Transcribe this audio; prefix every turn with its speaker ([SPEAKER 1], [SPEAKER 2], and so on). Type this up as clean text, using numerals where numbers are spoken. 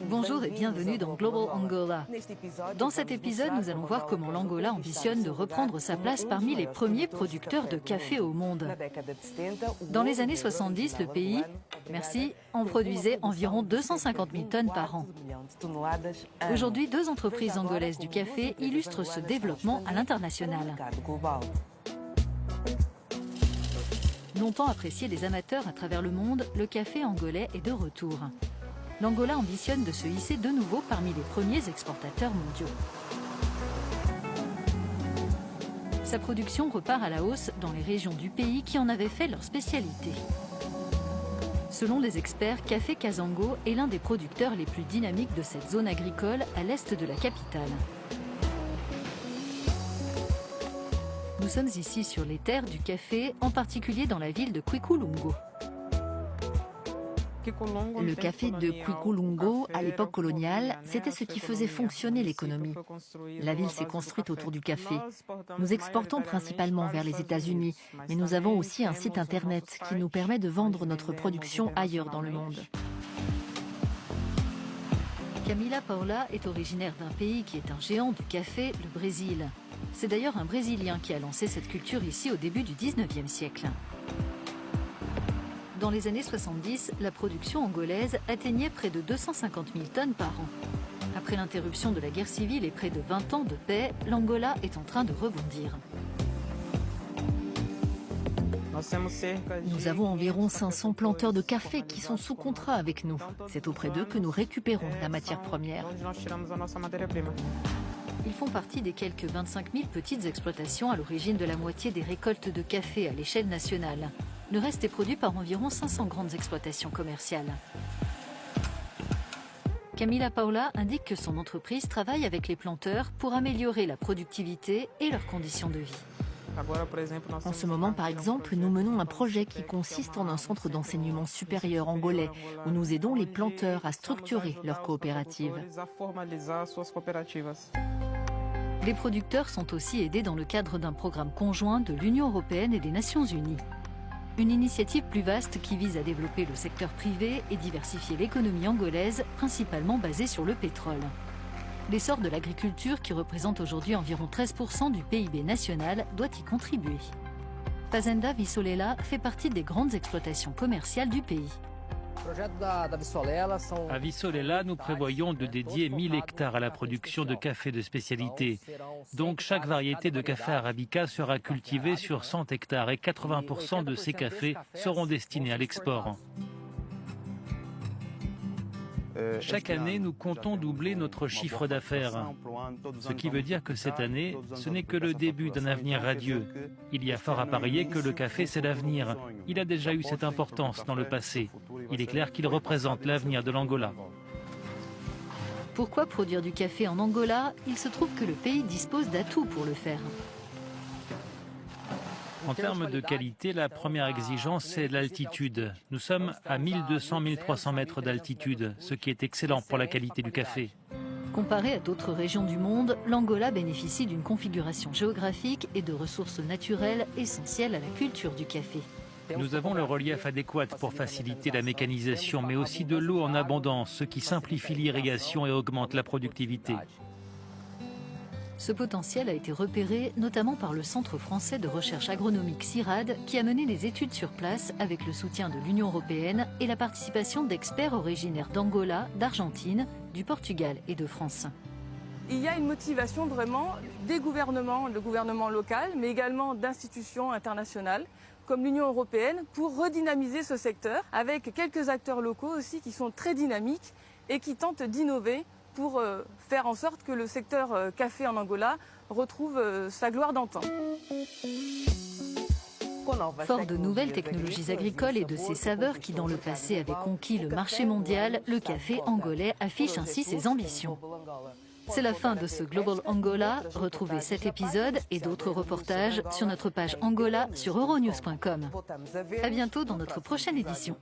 [SPEAKER 1] Bonjour et bienvenue dans Global Angola. Dans cet épisode, nous allons voir comment l'Angola ambitionne de reprendre sa place parmi les premiers producteurs de café au monde. Dans les années 70, le pays, en produisait environ 250 000 tonnes par an. Aujourd'hui, 2 entreprises angolaises du café illustrent ce développement à l'international. Longtemps apprécié des amateurs à travers le monde, le café angolais est de retour. L'Angola ambitionne de se hisser de nouveau parmi les premiers exportateurs mondiaux. Sa production repart à la hausse dans les régions du pays qui en avaient fait leur spécialité. Selon les experts, Café Kazango est l'un des producteurs les plus dynamiques de cette zone agricole à l'est de la capitale. Nous sommes ici sur les terres du café, en particulier dans la ville de Kwikulungo.
[SPEAKER 2] Le café de Kwikulungo, à l'époque coloniale, c'était ce qui faisait fonctionner l'économie. La ville s'est construite autour du café. Nous exportons principalement vers les États-Unis, mais nous avons aussi un site internet qui nous permet de vendre notre production ailleurs dans le monde.
[SPEAKER 1] Camila Paula est originaire d'un pays qui est un géant du café, le Brésil. C'est d'ailleurs un Brésilien qui a lancé cette culture ici au début du 19e siècle. Dans les années 70, la production angolaise atteignait près de 250 000 tonnes par an. Après l'interruption de la guerre civile et près de 20 ans de paix, l'Angola est en train de rebondir.
[SPEAKER 2] Nous avons environ 500 planteurs de café qui sont sous contrat avec nous. C'est auprès d'eux que nous récupérons la matière première.
[SPEAKER 1] Ils font partie des quelques 25 000 petites exploitations à l'origine de la moitié des récoltes de café à l'échelle nationale. Le reste est produit par environ 500 grandes exploitations commerciales. Camila Paula indique que son entreprise travaille avec les planteurs pour améliorer la productivité et leurs conditions de vie.
[SPEAKER 2] En ce moment, par exemple, nous menons un projet qui consiste en un centre d'enseignement supérieur angolais où nous aidons les planteurs à structurer leurs coopératives.
[SPEAKER 1] Les producteurs sont aussi aidés dans le cadre d'un programme conjoint de l'Union européenne et des Nations unies. Une initiative plus vaste qui vise à développer le secteur privé et diversifier l'économie angolaise, principalement basée sur le pétrole. L'essor de l'agriculture, qui représente aujourd'hui environ 13% du PIB national, doit y contribuer. Fazenda Visolela fait partie des grandes exploitations commerciales du pays.
[SPEAKER 3] À Visolela, nous prévoyons de dédier 1000 hectares à la production de café de spécialité. Donc chaque variété de café arabica sera cultivée sur 100 hectares et 80% de ces cafés seront destinés à l'export. Chaque année, nous comptons doubler notre chiffre d'affaires. Ce qui veut dire que cette année, ce n'est que le début d'un avenir radieux. Il y a fort à parier que le café, c'est l'avenir. Il a déjà eu cette importance dans le passé. Il est clair qu'il représente l'avenir de l'Angola.
[SPEAKER 1] Pourquoi produire du café en Angola? Il se trouve que le pays dispose d'atouts pour le faire.
[SPEAKER 3] En termes de qualité, la première exigence, c'est l'altitude. Nous sommes à 1200-1300 mètres d'altitude, ce qui est excellent pour la qualité du café.
[SPEAKER 1] Comparé à d'autres régions du monde, l'Angola bénéficie d'une configuration géographique et de ressources naturelles essentielles à la culture du café.
[SPEAKER 3] Nous avons le relief adéquat pour faciliter la mécanisation, mais aussi de l'eau en abondance, ce qui simplifie l'irrigation et augmente la productivité.
[SPEAKER 1] Ce potentiel a été repéré notamment par le Centre français de recherche agronomique CIRAD qui a mené des études sur place avec le soutien de l'Union européenne et la participation d'experts originaires d'Angola, d'Argentine, du Portugal et de France.
[SPEAKER 4] Il y a une motivation vraiment des gouvernements, le gouvernement local, mais également d'institutions internationales comme l'Union européenne pour redynamiser ce secteur avec quelques acteurs locaux aussi qui sont très dynamiques et qui tentent d'innover pour faire en sorte que le secteur café en Angola retrouve sa gloire d'antan.
[SPEAKER 1] Fort de nouvelles technologies agricoles et de ses saveurs qui dans le passé avaient conquis le marché mondial, le café angolais affiche ainsi ses ambitions. C'est la fin de ce Global Angola. Retrouvez cet épisode et d'autres reportages sur notre page Angola sur euronews.com. À bientôt dans notre prochaine édition.